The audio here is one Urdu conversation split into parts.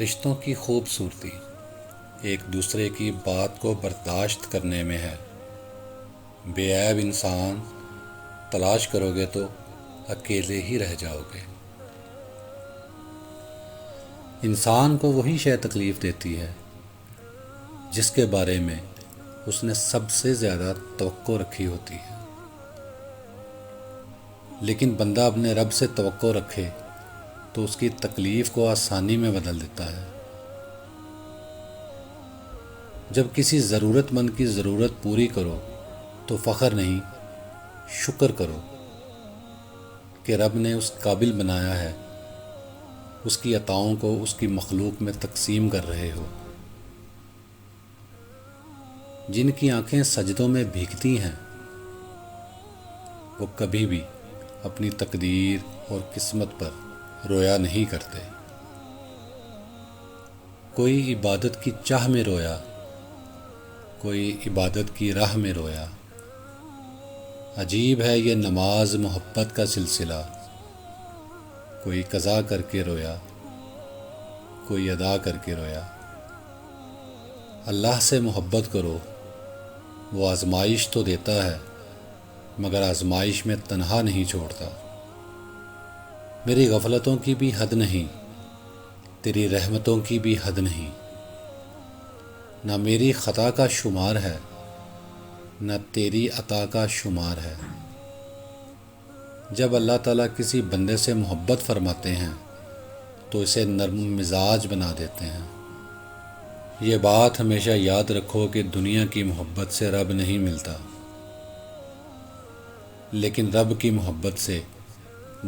رشتوں کی خوبصورتی ایک دوسرے کی بات کو برداشت کرنے میں ہے۔ بے عیب انسان تلاش کرو گے تو اکیلے ہی رہ جاؤ گے۔ انسان کو وہی شے تکلیف دیتی ہے جس کے بارے میں اس نے سب سے زیادہ توقع رکھی ہوتی ہے، لیکن بندہ اپنے رب سے توقع رکھے تو اس کی تکلیف کو آسانی میں بدل دیتا ہے۔ جب کسی ضرورت مند کی ضرورت پوری کرو تو فخر نہیں، شکر کرو کہ رب نے اس قابل بنایا ہے، اس کی عطاؤں کو اس کی مخلوق میں تقسیم کر رہے ہو۔ جن کی آنکھیں سجدوں میں بھیگتی ہیں وہ کبھی بھی اپنی تقدیر اور قسمت پر رویا نہیں کرتے۔ کوئی عبادت کی چاہ میں رویا، کوئی عبادت کی راہ میں رویا۔ عجیب ہے یہ نماز محبت کا سلسلہ، کوئی قضا کر کے رویا، کوئی ادا کر کے رویا۔ اللہ سے محبت کرو، وہ آزمائش تو دیتا ہے مگر آزمائش میں تنہا نہیں چھوڑتا۔ میری غفلتوں کی بھی حد نہیں، تیری رحمتوں کی بھی حد نہیں۔ نہ میری خطا کا شمار ہے، نہ تیری عطا کا شمار ہے۔ جب اللہ تعالیٰ کسی بندے سے محبت فرماتے ہیں تو اسے نرم مزاج بنا دیتے ہیں۔ یہ بات ہمیشہ یاد رکھو کہ دنیا کی محبت سے رب نہیں ملتا، لیکن رب کی محبت سے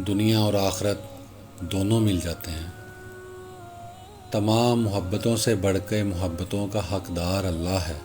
دنیا اور آخرت دونوں مل جاتے ہیں۔ تمام محبتوں سے بڑھ کے محبتوں کا حقدار اللہ ہے۔